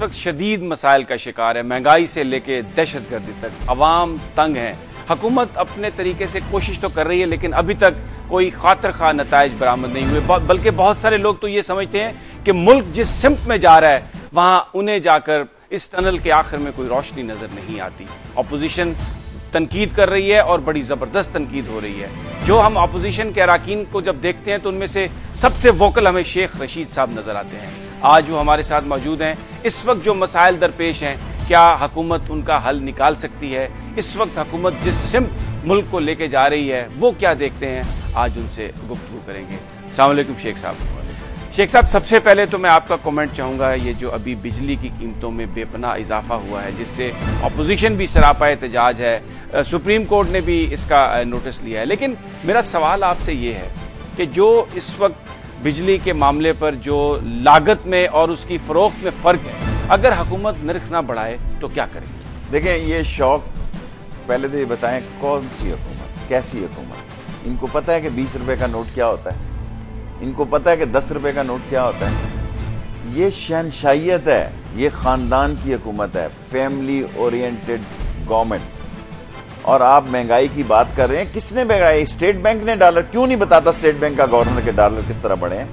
वक्त शदीद मसाइल का शिकार है, महंगाई से लेके दहशतगर्दी तक। अवाम तंग है। हुकूमत अपने तरीके से कोशिश तो कर रही है, लेकिन अभी तक कोई खातिर खा नताइज बरामद नहीं हुए। बल्कि बहुत सारे लोग तो ये समझते हैं कि मुल्क जिस सिमत में जा रहा है वहां उन्हें जाकर इस टनल के आखिर में कोई रोशनी नजर नहीं आती। अपोजिशन तनकीद कर रही है और बड़ी जबरदस्त तनकीद हो रही है। जो हम अपोजिशन के अराकीन को जब देखते हैं तो उनमें से सबसे वोकल हमें शेख रशीद साहब नजर आते हैं। आज वो हमारे साथ मौजूद हैं। इस वक्त जो मसाइल दरपेश हैं, क्या हुकूमत उनका हल निकाल सकती है? इस वक्त हुकूमत जिस सिमत मुल्क को लेके जा रही है वो क्या देखते हैं, आज उनसे गुफ्तगू करेंगे। अस्सलाम वालेकुम शेख साहब। शेख साहब, सबसे पहले तो मैं आपका कमेंट चाहूंगा, ये जो अभी बिजली की कीमतों में बेपनाह इजाफा हुआ है जिससे अपोजिशन भी सरापा एहतजाज है, सुप्रीम कोर्ट ने भी इसका नोटिस लिया है, लेकिन मेरा सवाल आपसे ये है कि जो इस वक्त बिजली के मामले पर जो लागत में और उसकी फरोख्त में फर्क है, अगर हुकूमत नर्ख ना बढ़ाए तो क्या करेगी? देखें, ये शौक, पहले तो ये बताएं कौन सी हुकूमत, कैसी हुकूमत? इनको पता है कि 20 रुपए का नोट क्या होता है? इनको पता है कि 10 रुपए का नोट क्या होता है? ये शहनशाहियत है, ये खानदान की हुकूमत है, फैमिली ओरिएंटेड गवर्नमेंट। और आप महंगाई की बात कर रहे हैं, किसने महंगाई? स्टेट बैंक ने डॉलर क्यों नहीं बताता? स्टेट बैंक का गवर्नर के डॉलर किस तरह बढ़े हैं?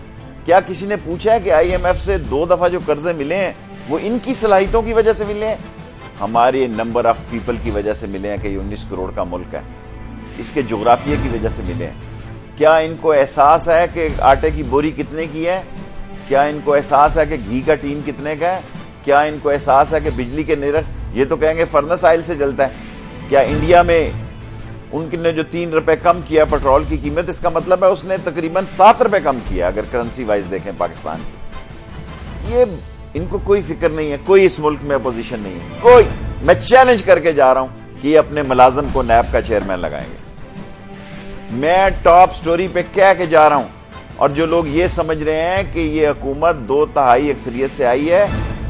क्या किसी ने पूछा है कि IMF से 2 दफा जो कर्जे मिले हैं वो इनकी सलाहियतों की वजह से मिले हैं? हमारे नंबर ऑफ पीपल की वजह से मिले हैं कि ये 19 करोड़ का मुल्क है, इसके जोग्राफिया की वजह से मिले हैं। क्या इनको एहसास है कि आटे की बोरी कितने की है? क्या इनको एहसास है कि घी का टीन कितने का है? क्या इनको एहसास है कि बिजली के निरख, ये तो कहेंगे फर्नेस ऑयल से जलता है। क्या इंडिया में उनने जो 3 रुपए कम किया पेट्रोल की कीमत, इसका मतलब है उसने तकरीबन 7 रुपए कम किया अगर करेंसी वाइज देखें पाकिस्तान की। ये इनको कोई फिक्र नहीं है, कोई इस मुल्क में अपोजिशन नहीं है, कोई। मैं चैलेंज करके जा रहा हूं कि ये अपने मुलाजम को नैब का चेयरमैन लगाएंगे। मैं टॉप स्टोरी पे कह के जा रहा हूं। और जो लोग ये समझ रहे हैं कि ये हुकूमत 2/3 अक्सरियत से आई है,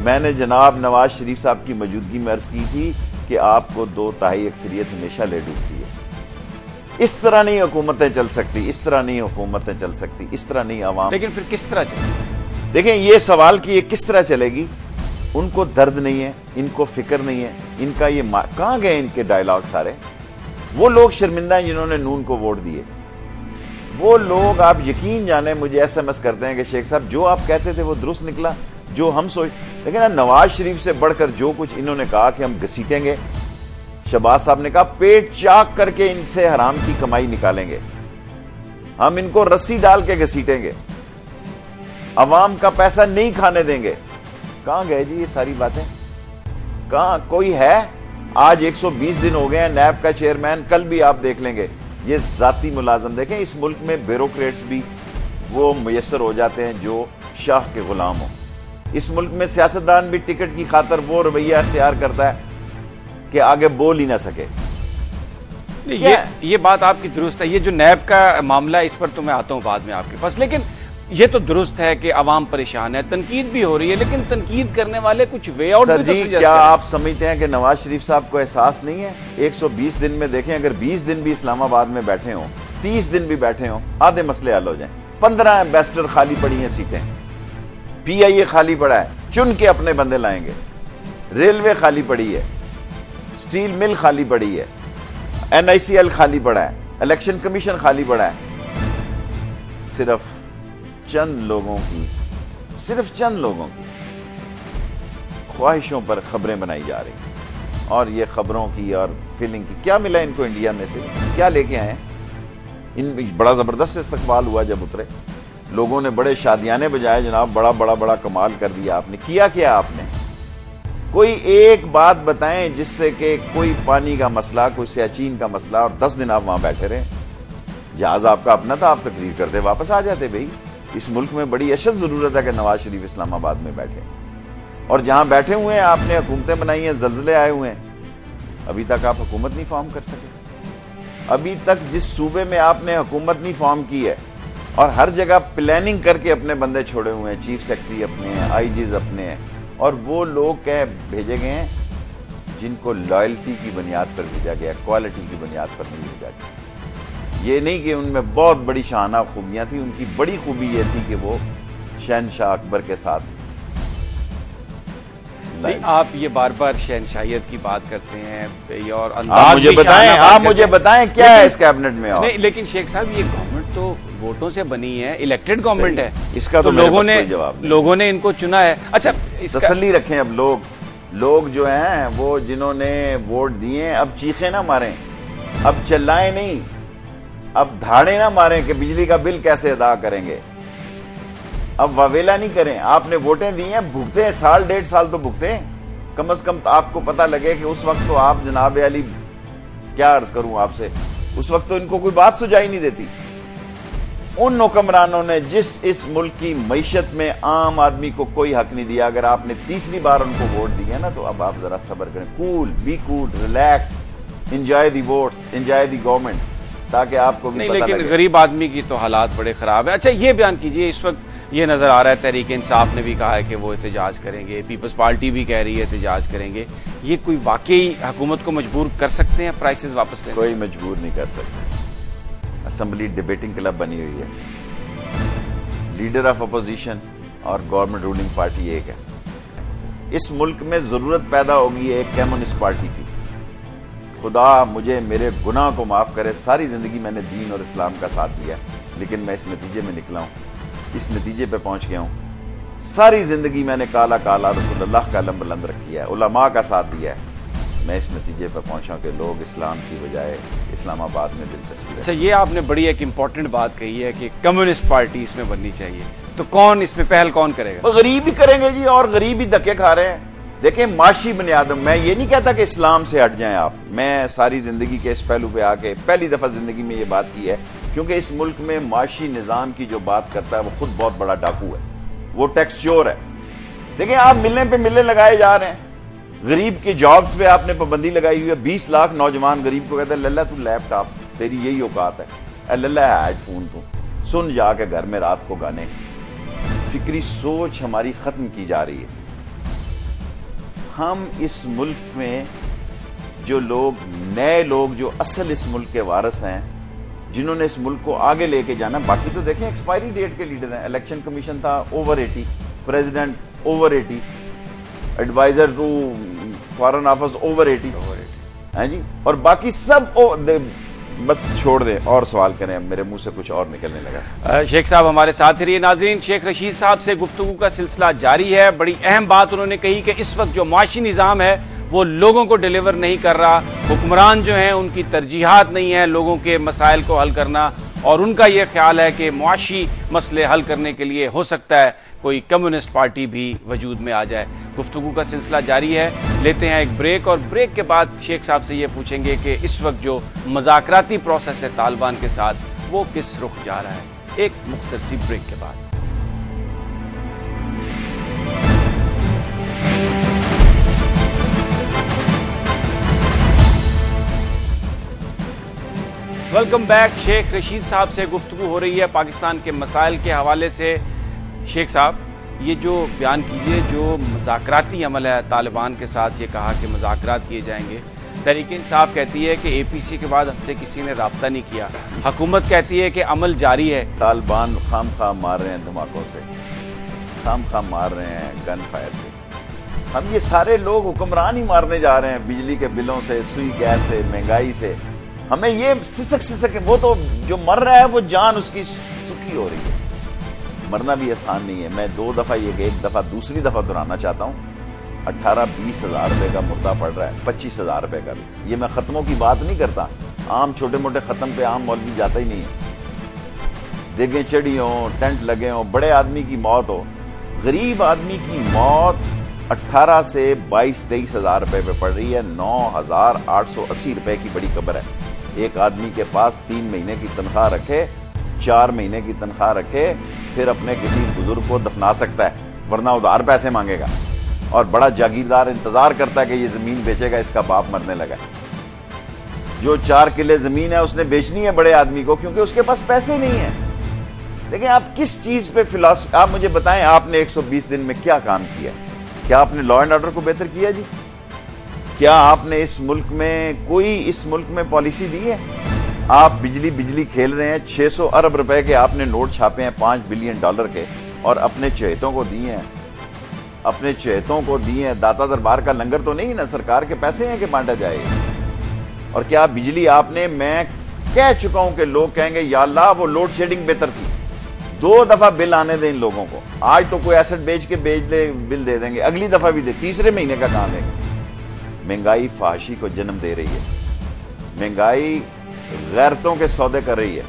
मैंने जनाब नवाज शरीफ साहब की मौजूदगी में अर्ज की थी कि आपको 2/3 अक्सरियत हमेशा ले डूबती है। इस तरह नहीं हुकूमतें चल सकती, इस तरह नहीं हुकूमतें चल सकती, इस तरह नहीं अवाम। लेकिन फिर किस तरह चलेगी? देखें, ये सवाल कि ये किस तरह चलेगी, उनको दर्द नहीं है, इनको फिक्र नहीं है, इनका ये कहां गए इनके डायलॉग सारे? वो लोग शर्मिंदा हैं जिन्होंने नून को वोट दिए। वो लोग, आप यकीन जाने, मुझे SMS करते हैं कि शेख साहब जो आप कहते थे वो दुरुस्त निकला, जो हम सोच। लेकिन नवाज शरीफ से बढ़कर जो कुछ इन्होंने कहा कि हम घसीटेंगे, शहबाज साहब ने कहा पेट चाक करके इनसे हराम की कमाई निकालेंगे, हम इनको रस्सी डाल के घसीटेंगे, अवाम का पैसा नहीं खाने देंगे। कहां गए जी ये सारी बातें? कहां कोई है? आज 120 दिन हो गए हैं नैब का चेयरमैन, कल भी आप देख लेंगे ये जाती मुलाजम। देखें, इस मुल्क में ब्यूरोक्रेट्स भी वो मुयस्सर हो जाते हैं जो शाह के गुलाम हो। इस मुल्क में सियासतदान भी टिकट की खातर वो रवैया अख्तियार करता है कि आगे बोल ही ना सके। ये बात आपकी दुरुस्त है। ये जो नैब का मामला है, इस पर तो मैं आता हूं बाद में आपके पास, लेकिन ये तो दुरुस्त है कि अवाम परेशान है, तनकीद भी हो रही है, लेकिन तनकीद करने वाले कुछ वे आउट भी तो सजेस्ट क्या आप समझते हैं कि नवाज शरीफ साहब को एहसास नहीं है? 120 दिन में देखें, अगर 20 दिन भी इस्लामाबाद में बैठे हों, 30 दिन भी बैठे हों, आधे मसले हल हो जाएं। 15 एम्बेसडर खाली पड़ी हैं सीटें, PIA खाली पड़ा है, चुन के अपने बंदे लाएंगे, रेलवे खाली पड़ी है, स्टील मिल खाली पड़ी है, NICL खाली पड़ा है, इलेक्शन कमीशन खाली पड़ा है। सिर्फ चंद लोगों की ख्वाहिशों पर खबरें बनाई जा रही हैं। और ये खबरों की और फीलिंग की, क्या मिला इनको इंडिया में से? क्या लेके आए? इन बड़ा जबरदस्त इस्तकबाल हुआ जब उतरे, लोगों ने बड़े शादियाने बजाए, जनाब बड़ा कमाल कर दिया आपने। किया क्या आपने? कोई एक बात बताएं जिससे कि कोई पानी का मसला, कोई सियाचिन का मसला, और 10 दिन आप वहां बैठे रहे। जहाज आपका अपना था, आप तकरीर करते वापस आ जाते। भाई, इस मुल्क में बड़ी अशद जरूरत है कि नवाज शरीफ इस्लामाबाद में बैठे, और जहां बैठे हुए हैं आपने हुकूमतें बनाई हैं, जल्जले आए हुए हैं, अभी तक आप हुकूमत नहीं फॉर्म कर सके। अभी तक जिस सूबे में आपने हुकूमत नहीं फॉर्म की है, और हर जगह प्लानिंग करके अपने बंदे छोड़े हुए हैं, चीफ सेक्रेटरी अपने हैं, IGs अपने हैं, और वो लोग कह भेजे गए हैं जिनको लॉयल्टी की बुनियाद पर भेजा गया, क्वालिटी की बुनियाद पर नहीं भेजा गया। ये नहीं कि उनमें बहुत बड़ी शाहाना खूबियां थी, उनकी बड़ी खूबी ये थी कि वो शहनशाह अकबर के साथ आप ये बार बार शहनशाहियत की बात करते हैं और आप मुझे बताएं, आप मुझे बताएं क्या है इस कैबिनेट में? नहीं, लेकिन शेख साहब ये गवर्नमेंट तो वोटों से बनी है, इलेक्टेड गवर्नमेंट है, इसका तो लोगों ने इनको चुना है। अच्छा, तसल्ली रखें। अब लोग जो हैं वो जिन्होंने वोट दिए अब चीखे ना मारें, अब चिल्लाएं नहीं, अब धाड़े ना मारें कि बिजली का बिल कैसे अदा करेंगे, अब वावेला नहीं करें। आपने वोटें दी हैं, भुगते हैं, साल 1.5 साल तो भुगते हैं कम से कम। तो आपको पता लगे कि उस वक्त तो आप जनाब अली, क्या अर्ज करूं आपसे, उस वक्त तो इनको कोई बात सुझाई नहीं देती। उन हुक्मरानों ने जिस इस मुल्क की मईशत में आम आदमी को कोई हक नहीं दिया, अगर आपने तीसरी बार उनको वोट दिए ना तो अब आप जरा सब्र करें, cool, be cool, relax, enjoy the votes, enjoy the government, ताकि आपको भी पता लगे। गरीब आदमी की तो हालात बड़े खराब है। अच्छा, ये बयान कीजिए, इस वक्त ये नजर आ रहा है तहरीक इंसाफ ने भी कहा है कि वो एहतजाज करेंगे, पीपल्स पार्टी भी कह रही है एहतजाज करेंगे। ये कोई वाकई हुकूमत को मजबूर कर सकते हैं प्राइसेस वापस लेने? कोई मजबूर नहीं कर सकते। असेंबली डिबेटिंग क्लब बनी हुई है, लीडर ऑफ अपोजिशन और गवर्नमेंट रूलिंग पार्टी एक है। इस मुल्क में जरूरत पैदा होगी एक कम्युनिस्ट पार्टी की। खुदा मुझे मेरे गुनाह को माफ करे, सारी जिंदगी मैंने दीन और इस्लाम का साथ दिया, लेकिन मैं इस नतीजे में निकला हूं, इस नतीजे पे पहुंच गया हूं। सारी जिंदगी मैंने काला काला रसूलुल्लाह का अलम बुलंद रखी है, उलमा का साथ दिया है। मैं इस नतीजे पर पहुंचा कि लोग इस्लाम की बजाय इस्लामाबाद में दिलचस्पी रखते हैं। अच्छा, ये आपने बड़ी एक इंपॉर्टेंट बात कही है कि कम्युनिस्ट पार्टी इसमें बननी चाहिए, तो कौन इसमें पहल कौन करेगा? गरीब ही करेंगे जी, और गरीब ही धक्के खा रहे हैं। देखें, माशी बुनियाद, मैं ये नहीं कहता कि इस्लाम से हट जाएं आप। मैं सारी जिंदगी के इस पहलू पे आके पहली दफा जिंदगी में ये बात की है, क्योंकि इस मुल्क में माशी निजाम की जो बात करता है वो खुद बहुत बड़ा डाकू है, वो टैक्स चोर है। देखिए, आप मिलने पे मिलने लगाए जा रहे हैं, गरीब के जॉब्स पे आपने पाबंदी लगाई हुई है। 20 लाख नौजवान गरीब को कहते हैं लल्ला तू लैपटॉप, तेरी यही औकात है, लल्ला हेडफोन तू सुन जाके घर में रात को गाने। फिक्री सोच हमारी खत्म की जा रही है। हम इस मुल्क में जो लोग, नए लोग जो असल इस मुल्क के वारिस हैं, जिन्होंने इस मुल्क को आगे लेके जाना, बाकी तो देखें एक्सपायरी डेट के लीडर हैं। इलेक्शन कमीशन था over 80, president over 80, adviser to foreign office over 80 है जी, और बाकी सब बस छोड़ दें और सवाल करें, मेरे मुंह से कुछ और निकलने लगा। शेख साहब हमारे साथ ही रहिए। नाजरीन, शेख रशीद साहब से गुफ्तगू का सिलसिला जारी है। बड़ी अहम बात उन्होंने कही कि इस वक्त जो माशी निज़ाम है वो लोगों को डिलीवर नहीं कर रहा, हुक्मरान जो हैं उनकी तरजीहात नहीं है लोगों के मसाइल को हल करना, और उनका यह ख्याल है कि मुआशी मसले हल करने के लिए हो सकता है कोई कम्युनिस्ट पार्टी भी वजूद में आ जाए। गुफ्तगू का सिलसिला जारी है, लेते हैं एक ब्रेक, और ब्रेक के बाद शेख साहब से ये पूछेंगे कि इस वक्त जो मज़ाकराती प्रोसेस है तालिबान के साथ वो किस रुख जा रहा है। एक मुख्तसर सी ब्रेक के बाद। Welcome back. शेख रशीद साहब से गुफ्तगू हो रही है पाकिस्तान के मसाइल के हवाले से। शेख साहब, ये जो बयान कीजिए, जो मज़ाकराती अमल है तालिबान के साथ, ये कहा कि मज़ाकरात किए जाएंगे, तहरीक इंसाफ कहती है कि APC के बाद हमसे किसी ने राब्ता नहीं किया, हुकूमत कहती है कि अमल जारी है। तालिबान खाम खाम मार रहे हैं धमाकों से, खाम खाम मार रहे हैं गन फायर से। हम ये सारे लोग हुक्मरान ही मारने जा रहे हैं, बिजली के बिलों से, सुई गैस से, महंगाई से। हमें ये सिसक वो तो जो मर रहा है वो जान उसकी सुखी हो रही है। मरना भी आसान नहीं है। मैं 2 दफा ये एक दफा दूसरी दफा दोहराना चाहता हूँ, 18-20 हजार रुपए का मुर्दा पड़ रहा है, 25 हजार रुपए का भी। ये मैं खत्मों की बात नहीं करता, आम छोटे मोटे खत्म पे आम मौलवी जाता ही नहीं है। देगें चढ़ी हो, टेंट लगे हो, बड़े आदमी की मौत हो, गरीब आदमी की मौत 18 से 22-23 हजार रुपए पे पड़ रही है। 9,880 रुपए की बड़ी खबर है। एक आदमी के पास 3 महीने की तनख्वाह रखे, 4 महीने की तनख्वाह रखे, फिर अपने किसी बुजुर्ग को दफना सकता है, वरना उधार पैसे मांगेगा। और बड़ा जागीरदार इंतजार करता है कि ये जमीन बेचेगा, इसका बाप मरने लगा। जो 4 किले जमीन है उसने बेचनी है बड़े आदमी को, क्योंकि उसके पास पैसे नहीं है। देखिए, आप किस चीज पे फिलॉसफी, आप मुझे बताएं, आपने 120 दिन में क्या काम किया? क्या आपने लॉ एंड ऑर्डर को बेहतर किया जी? क्या आपने इस मुल्क में पॉलिसी दी है? आप बिजली खेल रहे हैं। 600 अरब रुपए के आपने नोट छापे हैं, $5 बिलियन के, और अपने चहेतों को दिए हैं। अपने चहेतों को दिए हैं। दाता दरबार का लंगर तो नहीं ना, सरकार के पैसे हैं कि बांटा जाए। और क्या बिजली आपने, मैं कह चुका हूं कि लोग कहेंगे या अल्लाह वो लोड शेडिंग बेहतर थी। 2 दफा बिल आने दें इन लोगों को। आज तो कोई एसेट बेच के बिल दे देंगे, अगली दफा भी दे, तीसरे महीने का कहां देंगे। महंगाई फाहशी को जन्म दे रही है, महंगाई गैरतों के सौदे कर रही है।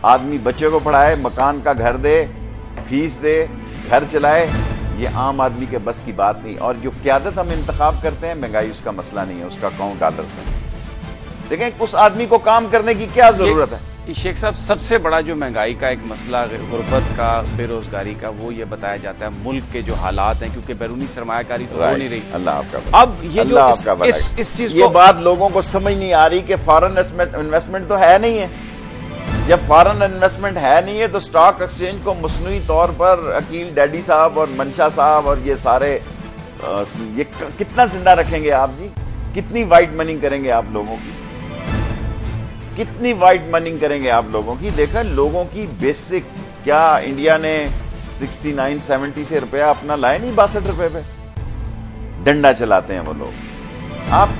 आदमी बच्चे को पढ़ाए, मकान का घर दे, फीस दे, घर चलाए, ये आम आदमी के बस की बात नहीं। और जो क़यादत हम इंतखाब करते हैं, महंगाई उसका मसला नहीं है, उसका अकाउंट डॉलर में। देखें उस आदमी को काम करने की क्या जरूरत है। शेख साहब, सबसे बड़ा जो महंगाई का एक मसला, गुर्बत का, बेरोजगारी का, वो ये बताया जाता है मुल्क के जो हालात हैं, क्योंकि बैरूनी सरमायाकारी तो हो नहीं रही। अल्लाह आपका अब ये जो इस चीज ये बात लोगों को समझ नहीं आ रही कि फॉरेन इन्वेस्टमेंट तो है नहीं है। जब फॉरेन इन्वेस्टमेंट है नहीं है तो स्टॉक एक्सचेंज को मसनूई तौर पर अकील डैडी साहब और मंशा साहब और ये सारे ये कितना जिंदा रखेंगे आप जी? कितनी वाइट मनी करेंगे आप लोगों की? कितनी वाइट मनी करेंगे आप लोगों की? देखा लोगों की बेसिक, क्या इंडिया ने 69-70 से रुपया अपना लाए नहीं 62 रुपए पे? डंडा चलाते हैं वो लोग आप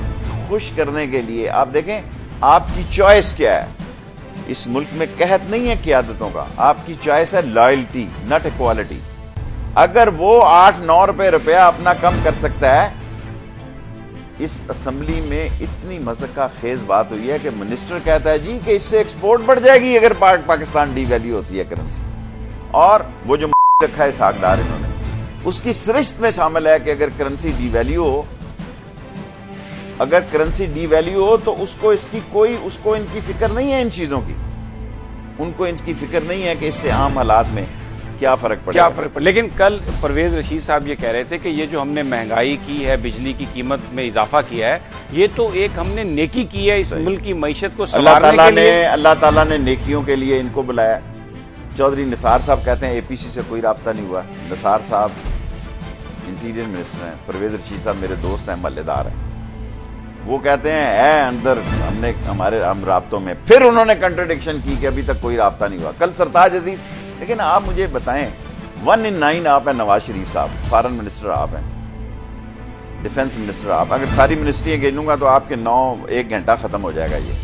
खुश करने के लिए। आप देखें आपकी चॉइस क्या है। इस मुल्क में कहत नहीं है क़यादतों का, आपकी चॉइस है लॉयल्टी, नॉट इक्वालिटी। अगर वो 8-9 रुपया अपना कम कर सकता है। इस असेंबली में इतनी मज़ाक़ खेज बात हुई है कि मिनिस्टर कहता है जी कि इससे एक्सपोर्ट बढ़ जाएगी अगर पाकिस्तान डी वैल्यू होती है करेंसी। और वो जो रखा है सागदार इन्होंने, उसकी सरिश्त में शामिल है कि अगर करेंसी डी वैल्यू हो, अगर करेंसी डी वैल्यू हो तो उसको इनकी फिक्र नहीं है इन चीजों की। उनको इनकी फिक्र नहीं है कि इससे आम हालात में क्या फर्क पड़ेगा। लेकिन कल परवेज रशीद साहब ये कह रहे थे कि ये जो हमने महंगाई की है, बिजली की कीमत में इजाफा किया है, ये तो एक हमने नेकी की है इस मुल्क की मईशत को संवारने के लिए। अल्लाह ताला ने नेकियों के लिए इनको बुलाया। चौधरी निसार साहब कहते हैं एपीसी से कोई राब्ता नहीं हुआ। निसार साहब इंटीरियर मिनिस्टर हैं, परवेज रशीद साहब मेरे दोस्त हैं, महल्लेदार हैं। वो कहते हैं अंदर हम राब्तों में। फिर उन्होंने कंट्राडिक्शन की कि अभी तक कोई राब्ता नहीं हुआ। कल सरताज अजीज, लेकिन आप मुझे बताएं 1 in 9 आप हैं नवाज शरीफ साहब, फॉरेन मिनिस्टर आप हैं, डिफेंस मिनिस्टर आप। अगर सारी मिनिस्ट्रियां गिनूंगा तो आपके 1 घंटा खत्म हो जाएगा ये।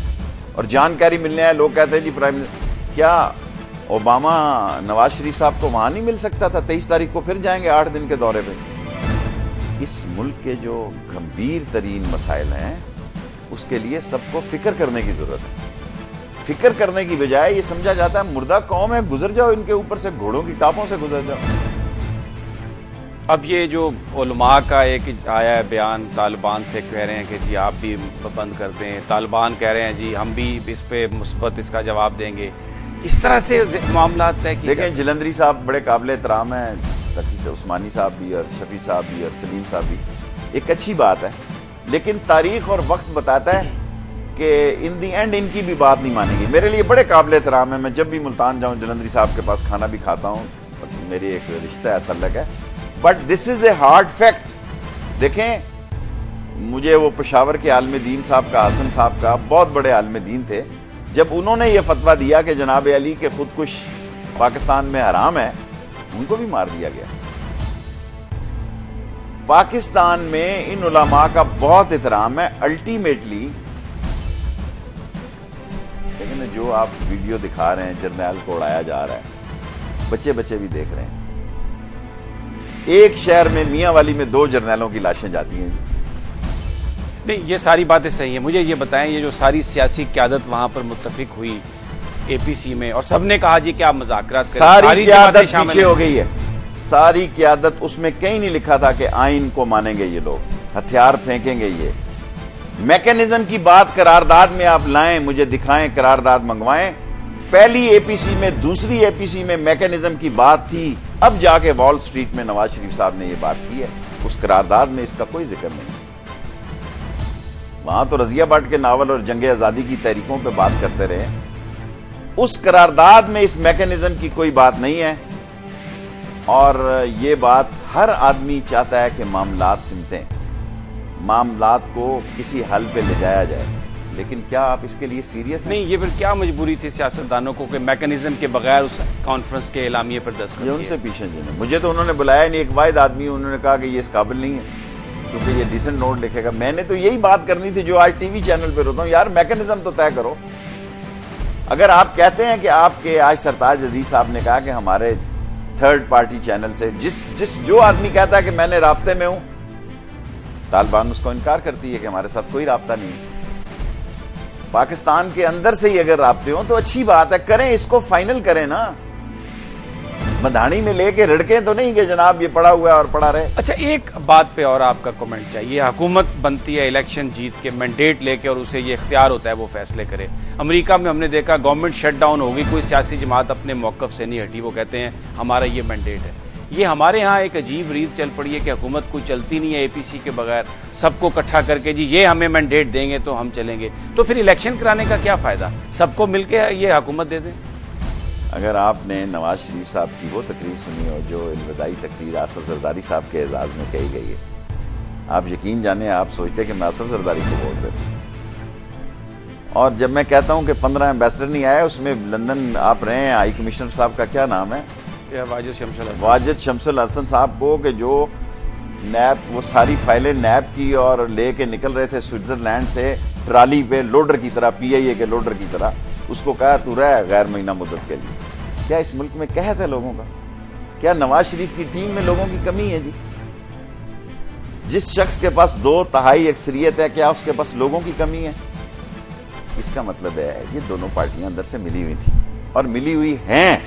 और जानकारी मिलने आए, लोग कहते हैं जी प्राइम मिनिस्टर, क्या ओबामा नवाज शरीफ साहब को वहां नहीं मिल सकता था? 23 तारीख को फिर जाएंगे 8 दिन के दौरे पे। इस मुल्क के जो गंभीर तरीन मसाइल हैं उसके लिए सबको फिक्र करने की जरूरत है। फिक्र करने की बजाय ये समझा जाता है मुर्दा कौम है, गुजर जाओ इनके ऊपर से, घोड़ों की टापों से गुजर जाओ। अब ये जो उलमा का एक आया है बयान, तालिबान से कह रहे हैं कि जी आप भी बंद कर दें, तालिबान कह रहे हैं जी हम भी इस पे मुस्बत इसका जवाब देंगे। इस तरह से मामला तय किए। देखें जलंधरी साहब बड़े काबिल एहतराम हैं, तकी से उस्मानी साहब भी और शफी साहब भी और सलीम साहब भी, एक अच्छी बात है। लेकिन तारीख और वक्त बताता है कि इन दी एंड इनकी भी बात नहीं मानेंगी। मेरे लिए बड़े काबिल एहतराम है, मैं जब भी मुल्तान जाऊं जलंधरी साहब के पास खाना भी खाता हूं, तो मेरी एक रिश्ता है, तल्लक है। But this is a hard fact. देखें मुझे वो पेशावर के आलम दीन साहब का, हसन साहब का, बहुत बड़े आलम दीन थे, जब उन्होंने ये फतवा दिया कि जनाब अली के खुदकुश पाकिस्तान में हराम है, उनको भी मार दिया गया। पाकिस्तान में इन उलमा का बहुत एहतराम है। अल्टीमेटली लेकिन जो आप वीडियो दिखा रहे हैं, जर्नैल को उड़ाया जा रहा है, बच्चे बच्चे भी देख रहे हैं। एक शहर में मियांवाली में 2 जर्नैलों की लाशें जाती हैं। नहीं, ये सारी बातें सही हैं। मुझे ये बताएं, ये जो सारी सियासी क़यादत वहां पर मुत्तफिक हुई एपीसी में और सबने कहा जी कि आप मुज़ाकरात करें, सारी क़यादत पीछे हो गई है। सारी क़यादत, उसमें कहीं नहीं लिखा था कि आइन को मानेंगे ये लोग, हथियार फेंकेंगे ये। मैकेनिज्म की बात करारदाद में आप लाएं, मुझे दिखाएं, करारदाद मंगवाएं। पहली एपीसी में, दूसरी एपीसी में मैकेनिज्म की बात थी, अब जाके वॉल स्ट्रीट में नवाज शरीफ साहब ने ये बात की है। उस करारदाद में इसका कोई जिक्र नहीं। वहां तो रजिया भट्ट के नावल और जंग आजादी की तहरीकों पे बात करते रहे। उस करारदाद में इस मैकेनिज्म की कोई बात नहीं है। और ये बात हर आदमी चाहता है कि मामलात सिमटें, मामलात को किसी हल पे ले जाया जाए। लेकिन क्या आप इसके लिए सीरियस हैं? नहीं, ये फिर क्या मजबूरी थी सियासतदानों को कि मैकेनिज्म के बगैर उस कॉन्फ्रेंस के एलामिये पर दस्तखत ये उनसे पीछे जिन्हें, मुझे तो उन्होंने बुलाया नहीं, एक वाहिद आदमी उन्होंने कहा कि ये इस काबिल नहीं है क्योंकि ये डिसेंट नोट लिखेगा। मैंने तो यही बात करनी थी जो आज टीवी चैनल पर होता हूँ, यार मैकेनिज्म तो तय करो। अगर आप कहते हैं कि आपके आज सरताज अजीज साहब ने कहा कि हमारे थर्ड पार्टी चैनल से जो आदमी कहता है कि मैंने राब्ते में हूं, तालिबान उसको इनकार करती है कि हमारे साथ कोई राब्ता नहीं है। पाकिस्तान के अंदर से ही अगर राब्ते हो तो अच्छी बात है, करें, इसको फाइनल करें ना। मधानी में लेके रड़के तो नहीं कि जनाब ये पड़ा हुआ है और पड़ा रहे। अच्छा, एक बात पे और आपका कमेंट चाहिए। हुकूमत बनती है इलेक्शन जीत के, मैंडेट लेके, और उसे ये इख्तियार होता है वो फैसले करे। अमेरिका में हमने देखा गवर्नमेंट शटडाउन होगी, कोई सियासी जमात अपने मौकफ से नहीं हटी, वो कहते हैं हमारा ये मैंडेट है। ये हमारे यहाँ एक अजीब रीत चल पड़ी है कि हुकूमत कोई चलती नहीं है एपीसी के बगैर, सबको इकट्ठा करके जी ये हमें मैंडेट देंगे तो हम चलेंगे। तो फिर इलेक्शन कराने का क्या फायदा, सबको मिलकर ये हुकूमत दे दें। अगर आपने नवाज शरीफ साहब की वो तकरीर सुनी हो जो इल्वदाई तकरीर आसफ जरदारी साहब के एजाज में कही गई है, आप यकीन जाने आप सोचते कि मैं आसफ जरदारी को वोट देता। और जब मैं कहता हूं कि 15 एम्बेसडर नहीं आए, उसमें लंदन आप रहे हैं, हाई कमिश्नर साहब का क्या नाम है, वाजिद शमसल हसन साहब को, कि जो नैब वो सारी फाइलें नैब की और लेके निकल रहे थे स्विट्जरलैंड से ट्राली पे लोडर की तरह, पीआईए के लोडर की तरह, उसको कहा तू रह गैर महीना मुद्दत के लिए। क्या इस मुल्क में कहत है लोगों का? क्या नवाज शरीफ की टीम में लोगों की कमी है जी? जिस शख्स के पास 2/3 अक्सरियत है, क्या उसके पास लोगों की कमी है? इसका मतलब है ये दोनों पार्टियां अंदर से मिली हुई थी और मिली हुई हैं,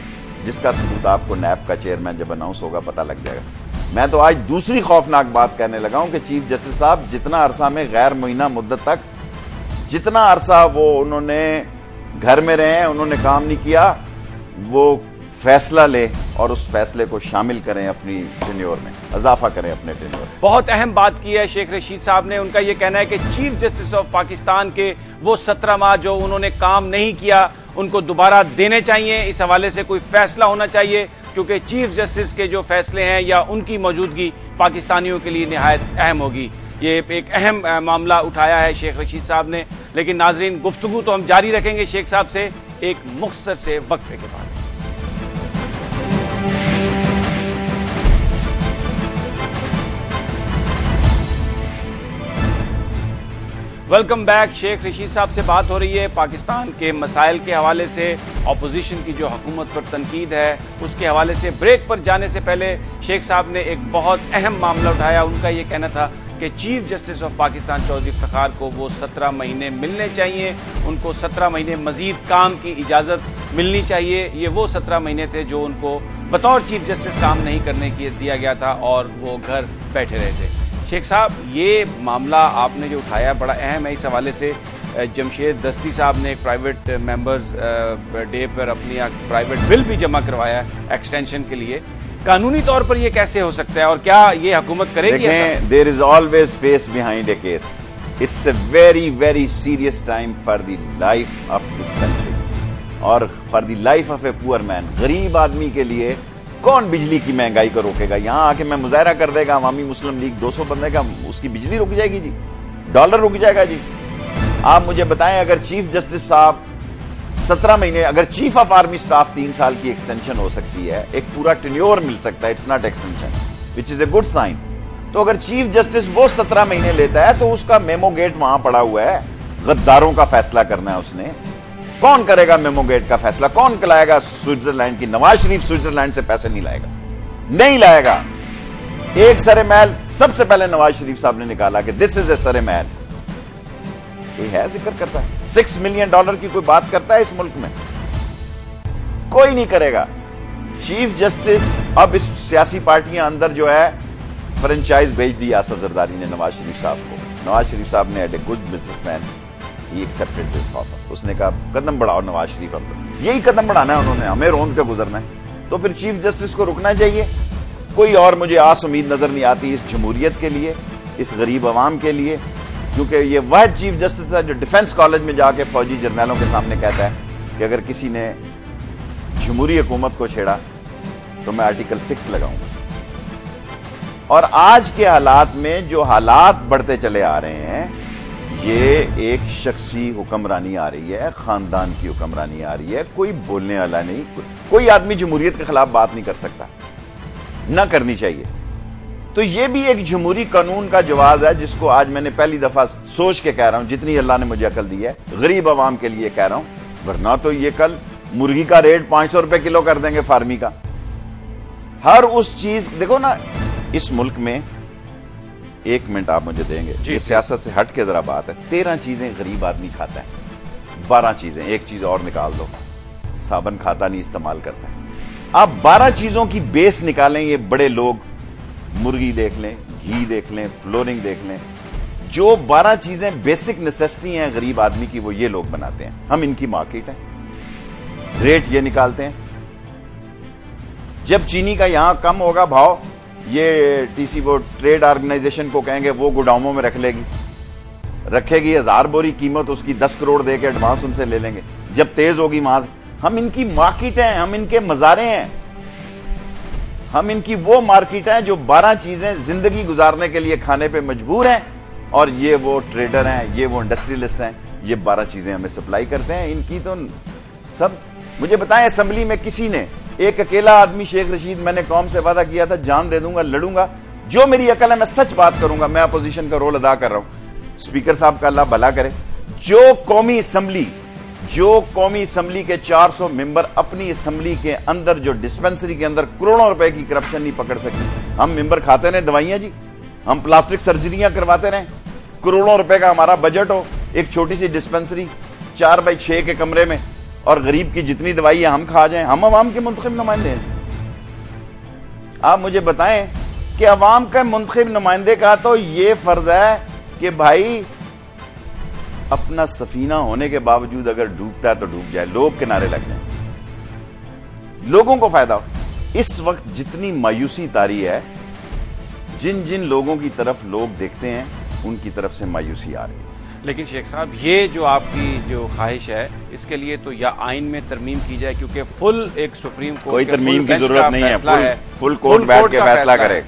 जिसका सबूत आपको नैब का चेयरमैन जब अनाउंस होगा पता लग जाएगा। मैं तो आज दूसरी खौफनाक बात कहने लगा हूं कि चीफ जस्टिस साहब जितना अरसा में गैर मुइना मुद्दत तक, जितना अरसा वो उन्होंने घर में रहे हैं, उन्होंने काम नहीं किया, वो फैसला ले और उस फैसले को शामिल करें अपनी टेन्योर में, इजाफा करें अपने टेन्योर। बहुत अहम बात की है शेख रशीद साहब ने। उनका यह कहना है कि चीफ जस्टिस ऑफ पाकिस्तान के वो 17 माह जो उन्होंने काम नहीं किया उनको दोबारा देने चाहिए। इस हवाले से कोई फैसला होना चाहिए क्योंकि चीफ जस्टिस के जो फैसले हैं या उनकी मौजूदगी पाकिस्तानियों के लिए निहायत अहम होगी। ये एक अहम मामला उठाया है शेख रशीद साहब ने। लेकिन नाजरीन, गुफ्तगू तो हम जारी रखेंगे शेख साहब से एक मुख्तसर से वक्फे के बाद। Welcome back. शेख रशीद साहब से बात हो रही है पाकिस्तान के मसाइल के हवाले से, अपोजिशन की जो हुकूमत पर तनकीद है उसके हवाले से। ब्रेक पर जाने से पहले शेख साहब ने एक बहुत अहम मामला उठाया। उनका ये कहना था कि chief justice of Pakistan Chaudhry Iftikhar को वो 17 महीने मिलने चाहिए, उनको 17 महीने मजीद काम की इजाज़त मिलनी चाहिए। ये वो 17 महीने थे जो उनको बतौर चीफ जस्टिस काम नहीं करने की दिया गया था और वो घर बैठे रहे थे। शेख साहब, ये मामला आपने जो उठाया बड़ा अहम है। इस हवाले से जमशेद दस्ती साहब ने एक प्राइवेट मेंबर्स डे पर अपनी प्राइवेट बिल भी जमा करवाया एक्सटेंशन के लिए। कानूनी तौर पर ये कैसे हो सकता है और क्या ये हुकूमत करेगी? There is always face behind a case. It's a very very serious time for the life of this country और for the life of a poor man. गरीब आदमी के लिए कौन बिजली की महंगाई को रोकेगा? यहां आके मैं मुजाहरा कर देगा अवामी मुस्लिम लीग 200 बंदे का, उसकी बिजली रुक जाएगी जी, डॉलर रुक जाएगा जी। आप मुझे बताएं, अगर चीफ जस्टिस साहब 17 महीने, अगर चीफ ऑफ आर्मी स्टाफ 3 साल की एक्सटेंशन हो सकती है, एक पूरा टेन्योर मिल सकता है, it's not extension, which is a good sign. तो अगर चीफ जस्टिस वो 17 महीने लेता है तो उसका मेमो गेट वहां पड़ा हुआ है, गद्दारों का फैसला करना है उसने। कौन करेगा मेमो गेट का फैसला? कौन लाएगा स्विट्जरलैंड की? नवाज शरीफ स्विट्जरलैंड से पैसे नहीं लाएगा, नहीं लाएगा। एक सरे महल सबसे पहले नवाज शरीफ साहब ने निकाला कि दिस इज ए सरे महल। कोई है जिक्र करता है? $6 मिलियन की कोई बात करता है इस मुल्क में? कोई नहीं करेगा। चीफ जस्टिस, अब इस सियासी पार्टियां अंदर जो है फ्रेंचाइज भेज दी आसफ जरदारी ने नवाज शरीफ साहब को। नवाज शरीफ साहब ने, at a good businessman, he accepted this offer. उसने कहा कदम बढ़ाओ नवाज शरीफ, हम तो यही कदम बढ़ाना है उन्होंने, हमें रोंद के गुजरना है। तो फिर चीफ जस्टिस को रुकना चाहिए। कोई और मुझे आस उम्मीद नजर नहीं आती इस जमहूरियत के लिए, इस गरीब अवाम के लिए, क्योंकि ये वह चीफ जस्टिस है जो डिफेंस कॉलेज में जाके फौजी जर्नलों के सामने कहता है कि अगर किसी ने जमहूरी हुकूमत को छेड़ा तो मैं आर्टिकल 6 लगाऊंगा। और आज के हालात में जो हालात बढ़ते चले आ रहे हैं, ये एक शख्सी हुक्मरानी आ रही है, खानदान की हुक्मरानी आ रही है, कोई बोलने वाला नहीं, कोई आदमी जमहूरियत के खिलाफ बात नहीं कर सकता, ना करनी चाहिए। तो ये भी एक जमहूरी कानून का जवाब है, जिसको आज मैंने पहली दफा सोच के कह रहा हूं, जितनी अल्लाह ने मुझे अकल दी है, गरीब आवाम के लिए कह रहा हूं, वरना तो ये कल मुर्गी का रेट 500 रुपए किलो कर देंगे फार्मी का। हर उस चीज देखो ना, इस मुल्क में, एक मिनट आप मुझे देंगे, ये सियासत से हट के जरा बात है, 13 चीजें गरीब आदमी खाता है, 12 चीजें, एक चीज और निकाल दो, साबन खाता नहीं, इस्तेमाल करता है। आप 12 चीजों की बेस निकालें, ये बड़े लोग, मुर्गी देख लें, घी देख लें, फ्लोरिंग देख लें, जो 12 चीजें बेसिक नेसेसिटी हैं गरीब आदमी की, वो ये लोग बनाते हैं। हम इनकी मार्केट है, रेट ये निकालते हैं। जब चीनी का यहां कम होगा भाव, ये टीसी वो ट्रेड ऑर्गेनाइजेशन को कहेंगे, वो गोडाउनों में रखेगी 1000 बोरी कीमत, उसकी 10 करोड़ देके एडवांस उनसे ले लेंगे। जब तेज होगी वहां, हम इनकी मार्केट हैं, हम इनके मजारे हैं, हम इनकी वो मार्केट हैं जो 12 चीजें जिंदगी गुजारने के लिए खाने पे मजबूर हैं, और ये वो ट्रेडर हैं, ये वो इंडस्ट्रियलिस्ट हैं, ये 12 चीजें हमें सप्लाई करते हैं। इनकी तो सब, मुझे बताएं असेंबली में किसी ने, एक अकेला आदमी शेख रशीद, मैंने कौम से वादा किया था जान दे दूंगा, लड़ूंगा, जो मेरी अकल है मैं सच बात करूंगा, मैं अपोजिशन का रोल अदा कर रहा हूं, स्पीकर साहब का अल्लाह भला करे, जो कौमी असम्बली के 400 मेंबर अपनी असम्बली के अंदर, जो डिस्पेंसरी के अंदर करोड़ों रुपए की करप्शन नहीं पकड़ सकी। हम मेंबर खाते रहे दवाइयां जी, हम प्लास्टिक सर्जरियां करवाते रहे, करोड़ों रुपए का हमारा बजट हो, एक छोटी सी डिस्पेंसरी 4x6 के कमरे में, और गरीब की जितनी दवाई है हम खा जाएं। हम अवाम के मुंतखब नुमाइंदे हैं। आप मुझे बताएं कि अवाम का मुंतखब नुमाइंदे का तो ये फर्ज है कि भाई अपना सफीना होने के बावजूद अगर डूबता है तो डूब जाए, लोग किनारे लग जाए, लोगों को फायदा हो। इस वक्त जितनी मायूसी तारी है, जिन जिन लोगों की तरफ लोग देखते हैं उनकी तरफ से मायूसी आ रही है। लेकिन शेख साहब, ये जो आपकी जो ख्वाहिश है, इसके लिए तो या आइन में तरमीम की जाए, क्योंकि फुल एक सुप्रीम कोर्ट, कोई तरमीम की जरूरत नहीं है, फुल कोर्ट बैठ के फैसला करे।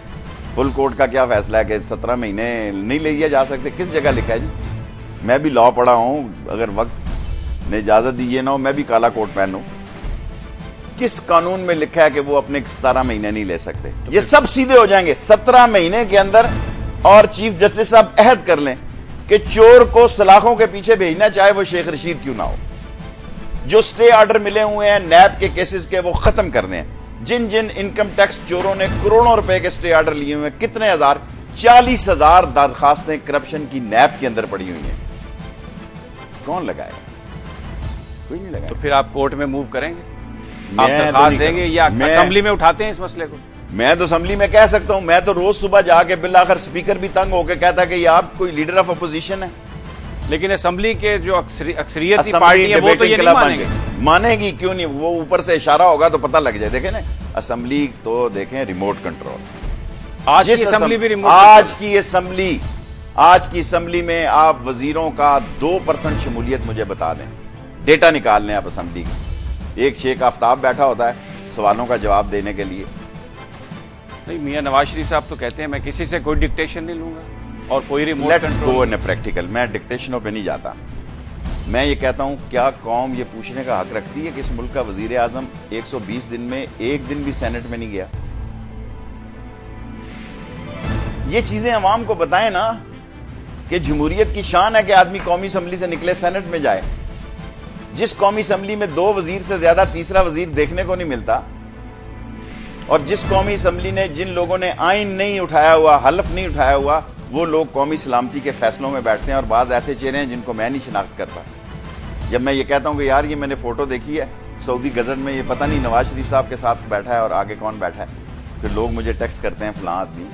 फुल कोर्ट का क्या फैसला है कि 17 महीने नहीं लिए जा सकते? किस जगह लिखा है जी? मैं भी लॉ पढ़ा हूं, अगर वक्त ने इजाजत दी ना हो, मैं भी काला कोट पहनूं। किस कानून में लिखा है कि वो अपने 17 महीने नहीं ले सकते? तो ये सब सीधे हो जाएंगे 17 महीने के अंदर। और चीफ जस्टिस साहब अहद कर लें कि चोर को सलाखों के पीछे भेजना, चाहे वो शेख रशीद क्यों ना हो। जो स्टे ऑर्डर मिले हुए हैं नैब के केसेस के, वो खत्म करने हैं। जिन जिन इनकम टैक्स चोरों ने करोड़ों रुपए के स्टे ऑर्डर लिए हुए हैं, कितने हजार, 40,000 दरखास्तें करप्शन की नैब के अंदर पड़ी हुई हैं। कौन लगाएगा? कोई नहीं लगाएगा। तो फिर आप कोर्ट में मूव करेंगे, आप दरखास्त देंगे, या असेंबली में उठाते हैं इस मसले को? मैं तो असेंबली में कह सकता हूं, मैं तो रोज सुबह जाके बिलाखिर स्पीकर भी तंग होकर कहता है कि ये आप कोई लीडर ऑफ अपोजिशन है। लेकिन असेंबली के जो अक्सरियती पार्टी है वो तो ये नहीं मानेगी। मानेगी क्यों नहीं? वो ऊपर से इशारा होगा तो पता लग जाए। देखें ना, असेंबली तो देखें, रिमोट कंट्रोल। आज की असेंबली भी रिमोट, आज की असेंबली में आप वजीरों का 2% शमूलियत मुझे बता दें, डेटा निकाल लें आप असेंबली की। एक शेख आफ्ताब बैठा होता है सवालों का जवाब देने के लिए। नहीं, मियां नवाज शरीफ साहब तो कहते हैं मैं किसी से कोई डिक्टेशन नहीं लूंगा और कोई remote control. Let's go in practical. मैं डिक्टेशनों पे नहीं जाता। मैं ये कहता हूं, क्या कौम ये पूछने का हक रखती है कि इस मुल्क का वजीर आजम 120 दिन में एक दिन भी सेनेट में नहीं गया? ये चीजें अवाम को बताएं ना कि जमहूरियत की शान है कि आदमी कौमी असम्बली से निकले सेनेट में जाए। जिस कौमी असम्बली में 2 वजीर से ज्यादा तीसरा वजीर देखने को नहीं मिलता, और जिस कौमी असम्बली ने, जिन लोगों ने आइन नहीं उठाया हुआ, हल्फ नहीं उठाया हुआ, वो लोग कौमी सलामती के फैसलों में बैठते हैं। और बाज ऐसे चेहरे हैं जिनको मैं नहीं शिनाख्त करता। जब मैं ये कहता हूं कि यार ये मैंने फोटो देखी है सऊदी गजट में, ये पता नहीं नवाज शरीफ साहब के साथ बैठा है और आगे कौन बैठा है, फिर लोग मुझे टेक्स्ट करते हैं फलां आदमी।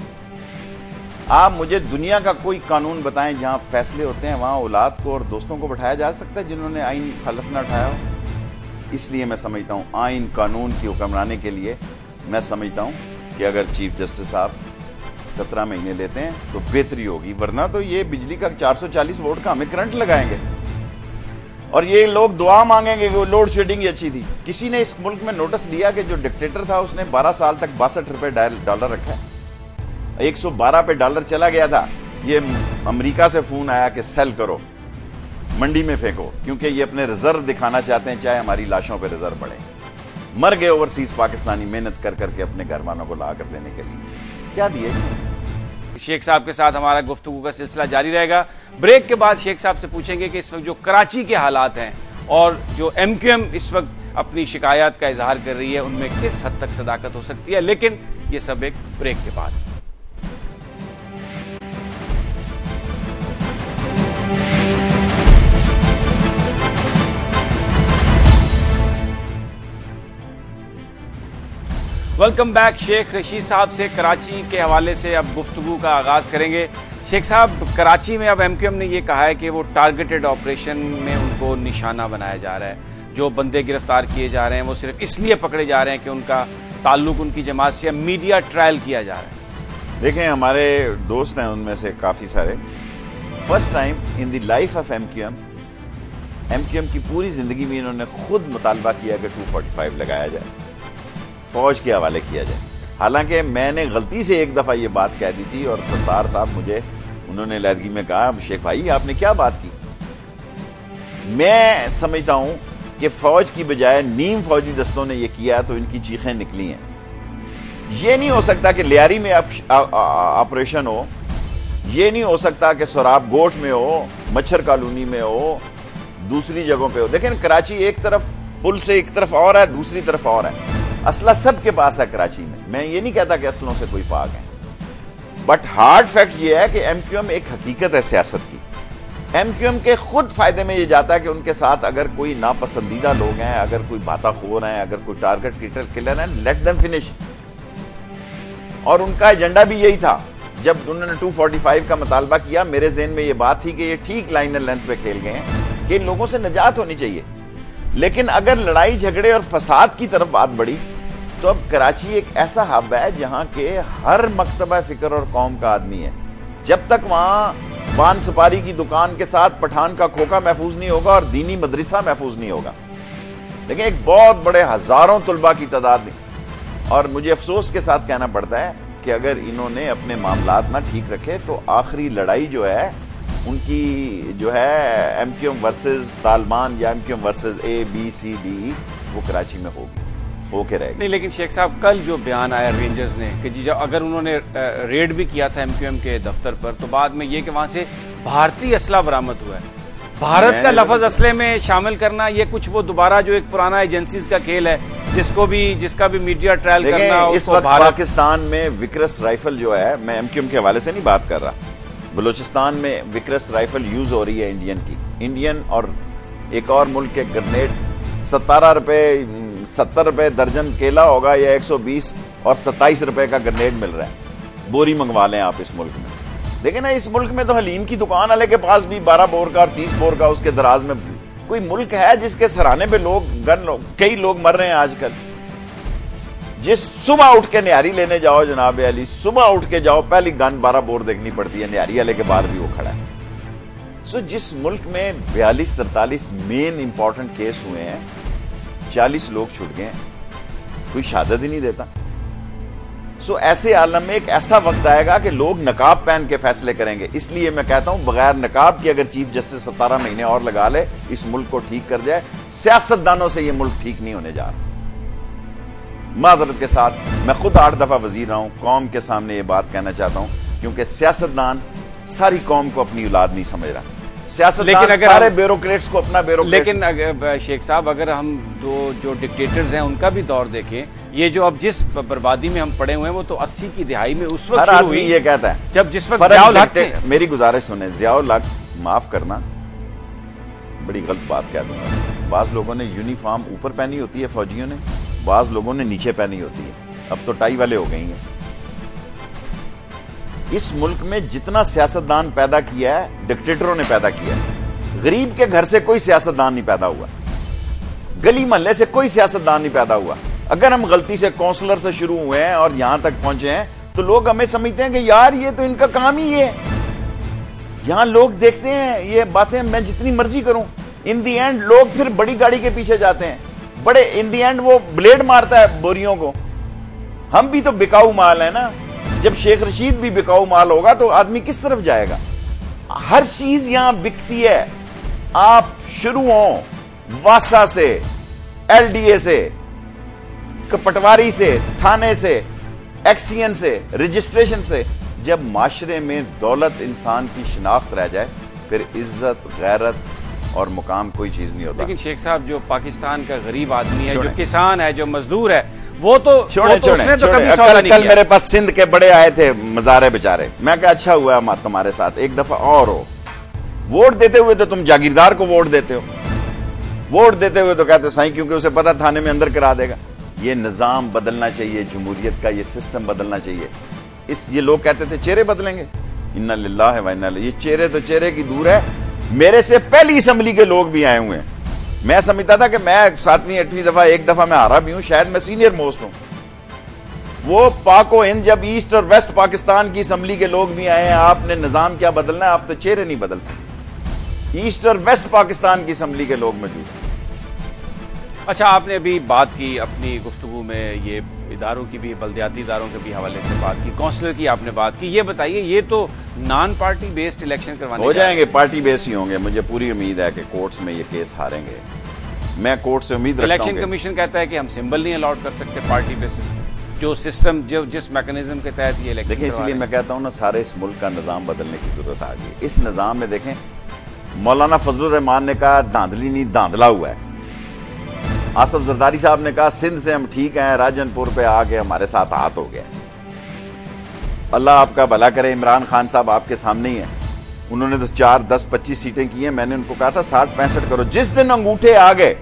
आप मुझे दुनिया का कोई कानून बताएं जहां फैसले होते हैं वहां औलाद को और दोस्तों को बैठाया जा सकता है जिन्होंने आइन हल्फ ना उठाया हो। इसलिए मैं समझता हूं आइन कानून की हुक्मरानी के लिए मैं समझता हूं कि अगर चीफ जस्टिस साहब 17 महीने लेते हैं तो बेहतरी होगी, वरना तो ये बिजली का 440 वोल्ट का हमें करंट लगाएंगे और ये लोग दुआ मांगेंगे कि वो लोड शेडिंग अच्छी थी। किसी ने इस मुल्क में नोटिस लिया कि जो डिक्टेटर था उसने 12 साल तक 62 रुपए डॉलर रखा है, 112 पे डॉलर चला गया था, ये अमेरिका से फोन आया कि सेल करो, मंडी में फेंको, क्योंकि ये अपने रिजर्व दिखाना चाहते हैं, चाहे हमारी लाशों पे रिजर्व बढ़े। मर गए ओवरसीज पाकिस्तानी मेहनत कर करके अपने घर वालों को ला कर देने के लिए। क्या दिए? शेख साहब के साथ हमारा गुफ्तगू का सिलसिला जारी रहेगा। ब्रेक के बाद शेख साहब से पूछेंगे कि इस वक्त जो कराची के हालात हैं और जो MQM इस वक्त अपनी शिकायत का इजहार कर रही है, उनमें किस हद तक सदाकत हो सकती है। लेकिन ये सब एक ब्रेक के बाद। Welcome back. शेख रशीद साहब से कराची के हवाले से अब गुफ्तगू का आगाज करेंगे। शेख साहब, कराची में अब MQM ने यह कहा है कि वो टारगेटेड ऑपरेशन में उनको निशाना बनाया जा रहा है। जो बंदे गिरफ्तार किए जा रहे हैं वो सिर्फ इसलिए पकड़े जा रहे हैं कि उनका ताल्लुक उनकी जमात से मीडिया ट्रायल किया जा रहा है। देखें, हमारे दोस्त हैं उनमें से काफी सारे, first time in the life of MQM की पूरी जिंदगी में इन्होंने खुद मुतालबा किया कि 245 लगाया जाए, फौज के हवाले किया जाए। हालांकि मैंने गलती से एक दफा ये बात कह दी थी और सत्तार साहब मुझे उन्होंने लहदगी में कहा, शेख भाई आपने क्या बात की? मैं समझता हूं कि फौज की बजाय नीम फौजी दस्तों ने यह किया तो इनकी चीखें निकली हैं। यह नहीं हो सकता कि लियारी में ऑपरेशन हो, यह नहीं हो सकता कि सोराब गोट में हो, मच्छर कॉलोनी में हो, दूसरी जगहों पे हो। देखें, कराची एक तरफ पुल से एक तरफ और है, दूसरी तरफ और है। असला सबके पास है कराची में। मैं ये नहीं कहता कि असलों से कोई पाक है, बट हार्ड फैक्ट ये है कि MQM एक हकीकत है सियासत की। MQM के खुद फायदे में ये जाता है कि उनके साथ अगर कोई नापसंदीदा लोग हैं, अगर कोई बाताखोर हैं, अगर कोई टारगेट किलर है, लेट देम फिनिश। और उनका एजेंडा भी यही था। जब उन्होंने 245 का मुतालबा किया, मेरे ज़हन में ये बात थी कि ये ठीक लाइन एंड लेंथ पे खेल गए हैं कि इन लोगों से निजात होनी चाहिए। लेकिन अगर लड़ाई झगड़े और फसाद की तरफ बात बढ़ी तो अब कराची एक ऐसा हब है जहां के हर मकतबा फिक्र और कौम का आदमी है। जब तक वहां पान सुपारी की दुकान के साथ पठान का खोखा महफूज नहीं होगा और दीनी मदरसा महफूज नहीं होगा। देखिए, एक बहुत बड़े हजारों तुलबा की तादाद, और मुझे अफसोस के साथ कहना पड़ता है कि अगर इन्होंने अपने मामलात ना ठीक रखे तो आखिरी लड़ाई जो है उनकी जो है MQM वर्सेस तालिबान या MQM वर्सेस ABCD वो कराची में होके रहेगी। नहीं, लेकिन शेख साहब, कल जो बयान आया रेंजर्स ने कि जी अगर उन्होंने रेड भी किया था MQM के दफ्तर पर, तो बाद में ये कि वहां से भारतीय असला बरामद हुआ है। भारत का लफ्ज असले में शामिल करना, ये कुछ वो दोबारा जो एक पुराना एजेंसीज का खेल है जिसका भी मीडिया ट्रायल करना। इस वक्त पाकिस्तान में विक्रस राइफल जो है, मैं MQM के हवाले से नहीं बात कर रहा, बलूचिस्तान में विक्रस राइफल यूज हो रही है इंडियन और एक और मुल्क के ग्रेनेड। 70 रुपए दर्जन केला होगा या 120 और 27 रुपए का ग्रेनेड मिल रहा है। बोरी मंगवा लें आप इस मुल्क में। देखिए ना, इस मुल्क में तो हलीम की दुकान वाले के पास भी 12 बोर का और 30 बोर का उसके दराज में कोई मुल्क है जिसके सराहने पे कई लोग मर रहे हैं आजकल। जिस सुबह उठ के न्यारी लेने जाओ जनाब अली, सुबह उठ के जाओ, पहली गन 12 बोर देखनी पड़ती है, न्यारी वाले के बाहर भी वो खड़ा है। सो जिस मुल्क में 42-43 मेन इंपॉर्टेंट केस हुए हैं, 40 लोग छूट गए, कोई शहादत ही नहीं देता। सो ऐसे आलम में एक ऐसा वक्त आएगा कि लोग नकाब पहन के फैसले करेंगे। इसलिए मैं कहता हूं, बगैर नकाब के अगर चीफ जस्टिस 17 महीने और लगा ले, इस मुल्क को ठीक कर जाए, सियासतदानों से यह मुल्क ठीक नहीं होने जा रहा। माजरत के साथ मैं खुद 8 दफा वजीर रहा हूं, कौम के सामने ये बात कहना चाहता हूं, क्योंकि सियासतदान सारी कौम को अपनी औलाद नहीं समझ रहा। सियासतदान सारे ब्यूरोक्रेट्स को अपना ब्यूरोक्रेट। लेकिन शेख साहब, अगर हम जो डिक्टेटर्स हैं उनका भी दौर देखें, ये जो अब जिस बर्बादी में हम पड़े हुए हैं वो तो 80 की दिहाई में उस वक्त शुरू हुई। ये कहता है जब जिस वक्त ज़ियाउल हक थे। मेरी गुजारिश सुने, ज़ियाउल हक, माफ करना बड़ी गलत बात कह दूंगा, बाज लोगों ने यूनिफॉर्म ऊपर पहनी होती है फौजियों ने, बाज लोगों ने नीचे पहनी होती है। अब तो टाई वाले हो गई हैं। इस मुल्क में जितना सियासतदान पैदा किया है, डिक्टेटरों ने पैदा किया है। गरीब के घर से कोई सियासतदान नहीं पैदा हुआ, गली मोहल्ले से कोई सियासतदान नहीं पैदा हुआ। अगर हम गलती से काउंसलर से शुरू हुए हैं और यहां तक पहुंचे हैं तो लोग हमें समझते हैं कि यार ये तो इनका काम ही है। यहां लोग देखते हैं ये बातें मैं जितनी मर्जी करूं, इन दी एंड लोग फिर बड़ी गाड़ी के पीछे जाते हैं, इन दी एंड वो ब्लेड मारता है बोरियों को। हम भी तो बिकाऊ माल है ना। जब शेख रशीद भी बिकाऊ माल होगा तो आदमी किस तरफ जाएगा? हर चीज यहां बिकती है। आप शुरू हो वासा से, एलडीए से, पटवारी से, थाने से, एक्सीएन से, रजिस्ट्रेशन से। जब माशरे में दौलत इंसान की शिनाख्त रह जाए फिर इज्जत, गैरत और मुकाम कोई चीज नहीं होता। लेकिन शेख साहब, जो पाकिस्तान का गरीब आदमी है, जो किसान है, जो मजदूर है, वो तो छोड़े उसने तो कभी सौदा नहीं कल किया। मेरे पास सिंध के बड़े आए थे मजारे बेचारे। मैं कहा अच्छा हुआ तुम्हारे साथ एक दफा और हो। वोट देते हुए तो तुम जागीरदार को वोट देते हो, वोट देते हुए तो कहते साईं क्योंकि उसे पता थाने में अंदर करा देगा। ये निजाम बदलना चाहिए, जमहूरियत का ये सिस्टम बदलना चाहिए। ये लोग कहते थे चेहरे बदलेंगे, इन्ना लिल्लाह व इन्ना इलैहि। ये चेहरे तो चेहरे की दूर है। मेरे से पहली असेंबली के लोग भी आए हुए हैं। मैं समझता था कि मैं 7वीं 8वीं दफा, एक दफा मैं हारा भी हूं, शायद मैं सीनियर मोस्ट हूं। वो पाको हिंद जब ईस्ट और वेस्ट पाकिस्तान की असेंबली के लोग भी आए हैं, आपने निजाम क्या बदलना है? आप तो चेहरे नहीं बदल सकते। ईस्ट और वेस्ट पाकिस्तान की असेंबली के लोग मौजूद हैं। अच्छा, आपने अभी बात की अपनी गुफ्तगू में, ये इदारों की भी, बल्दियाती इदारों के भी हवाले से बात की, काउंसलर की आपने बात की। ये बताइए, ये तो नॉन पार्टी बेस्ड इलेक्शन करवाने हो जाएंगे, पार्टी बेस्ड ही होंगे। मुझे पूरी उम्मीद है कि कोर्ट्स में ये केस हारेंगे। मैं कोर्ट से उम्मीद रखता हूं। इलेक्शन कमीशन कहता है कि हम सिंबल नहीं अलाउड कर सकते पार्टी बेसिस, जो सिस्टम, जो जिस मैकेनिज्म के तहत ये इलेक्शन। देखिए, इसलिए मैं कहता हूं ना, सारे इस मुल्क का निजाम बदलने की जरूरत आ गई। इस निजाम में देखें, मौलाना फजलुर रहमान ने कहा धांधली नहीं धांधला हुआ है। आसफ जरदारी साहब ने कहा सिंध से हम ठीक हैं, राजनपुर पे आके हमारे साथ हाथ हो गया। अल्लाह आपका भला करे। इमरान खान साहब आपके सामने ही हैं। उन्होंने तो 4, 10, 25 सीटें की हैं। मैंने उनको कहा था 60-65 करो। जिस दिन अंगूठे आ गए,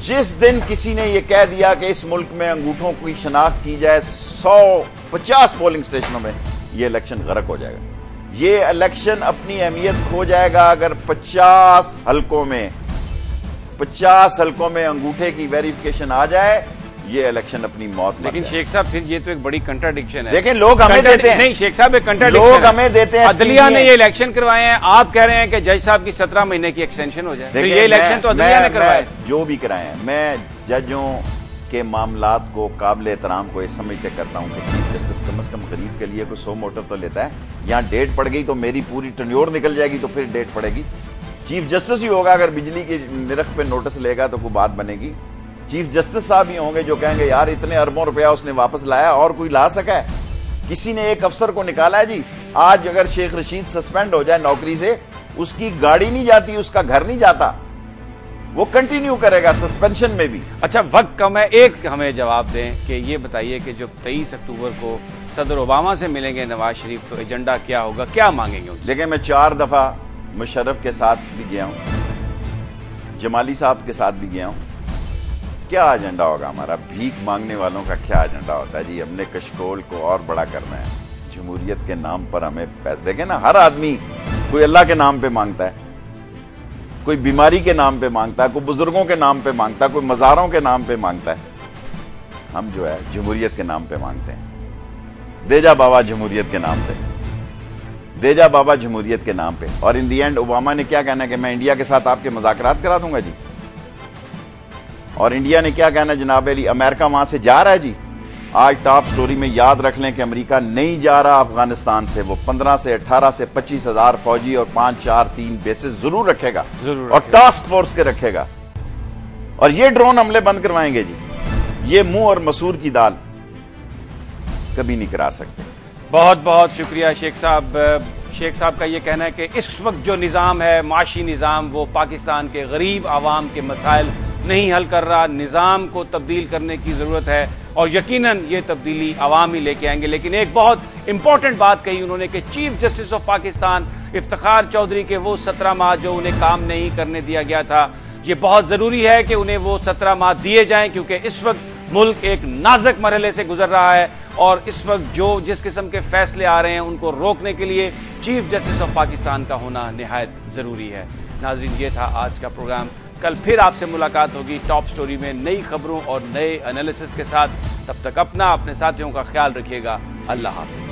जिस दिन किसी ने यह कह दिया कि इस मुल्क में अंगूठों की शनाख्त की जाए 150 पोलिंग स्टेशनों में, यह इलेक्शन गरक हो जाएगा। यह इलेक्शन अपनी अहमियत खो जाएगा अगर 50 हलकों में अंगूठे की वेरिफिकेशन आ जाए। ये इलेक्शन अपनी मौत। लेकिन शेख साहब, फिर ये तो एक बड़ी कंट्राडिक्शन है। देखें, लोग हमें देते हैं। नहीं शेख साहब, एक कंट्राडिक्शन लोग हमें देते हैं। अदलिया ने ये इलेक्शन करवाए हैं, आप कह रहे हैं कि जज साहब की 17 महीने की एक्सटेंशन हो जाए। तो ये इलेक्शन तो अदलिया ने करवाए। जो भी कराए हैं, मैं जजों के मामलात को काबिल एहतराम को समझते करता हूं कि चीफ जस्टिस कम से कम गरीब के लिए कोई 100 मोटर तो लेता है। यहां डेट पड़ गई तो मेरी पूरी टन्योर निकल जाएगी, तो फिर डेट पड़ेगी। चीफ जस्टिस ही होगा, अगर बिजली की निरख पे नोटिस लेगा तो कोई बात बनेगी। चीफ जस्टिस साहब ही होंगे जो कहेंगे यार इतने अरबों रुपया उसने वापस लाया, और कोई ला सका है? किसी ने एक अफसर को निकाला है जी। आज अगर शेख रशीद सस्पेंड हो जाए नौकरी से, उसकी गाड़ी नहीं जाती, उसका घर नहीं जाता, वो कंटिन्यू करेगा सस्पेंशन में भी। अच्छा, वक्त कम है, एक हमें जवाब दें कि ये बताइए कि जब 23 अक्टूबर को सदर ओबामा से मिलेंगे नवाज शरीफ, तो एजेंडा क्या होगा, क्या मांगेंगे उनसे? देखिए, मैं 4 दफा मुशर्रफ के साथ भी गया हूं, जमाली साहब के साथ भी गया हूं। क्या एजेंडा होगा हमारा? भीख मांगने वालों का क्या एजेंडा होता है जी? हमने कशकोल को और बड़ा करना है। जमहूरियत के नाम पर हमें पैसे, देखें ना, हर आदमी कोई अल्लाह के नाम पे मांगता है, कोई बीमारी के नाम पे मांगता है, कोई बुजुर्गों के नाम पे मांगता है, कोई मज़ारों के नाम पे मांगता है। हम जो है जमहूरियत के नाम पे मांगते हैं। दे जा बाबा जमहूरियत के नाम पे, दे जा बाबा जमहूरियत के नाम पे। और इन दी एंड ओबामा ने क्या कहना है कि मैं इंडिया के साथ आपके मुज़ाकरात करा दूंगा जी। और इंडिया ने क्या कहना, जनाब अली, अमेरिका वहां से जा रहा है जी। आज टॉप स्टोरी में याद रख लें कि अमेरिका नहीं जा रहा अफगानिस्तान से। वो 15 से 18 से 25 हजार फौजी और 5, 4, 3 बेसेस जरूर रखेगा, और टास्क फोर्स के रखेगा। और ये ड्रोन हमले बंद करवाएंगे जी। ये मुंह और मसूर की दाल कभी नहीं करा सकते। बहुत बहुत शुक्रिया शेख साहब। शेख साहब का ये कहना है कि इस वक्त जो निज़ाम है, माशी निज़ाम, वो पाकिस्तान के गरीब आवाम के मसाइल नहीं हल कर रहा। निज़ाम को तब्दील करने की ज़रूरत है, और यकीनन ये तब्दीली आवाम ही लेके आएंगे। लेकिन एक बहुत इंपॉर्टेंट बात कही उन्होंने कि chief justice of Pakistan Iftikhar Chaudhry के वो 17 माह जो उन्हें काम नहीं करने दिया गया था, ये बहुत ज़रूरी है कि उन्हें वो 17 माह दिए जाएं, क्योंकि इस वक्त मुल्क एक नाजुक मरहले से गुजर रहा है, और इस वक्त जो जिस किस्म के फैसले आ रहे हैं उनको रोकने के लिए चीफ जस्टिस ऑफ पाकिस्तान का होना निहायत ज़रूरी है। नाज़रीन, ये था आज का प्रोग्राम। कल फिर आपसे मुलाकात होगी टॉप स्टोरी में नई खबरों और नए एनालिसिस के साथ। तब तक अपना, अपने साथियों का ख्याल रखिएगा। अल्लाह हाफ़िज़।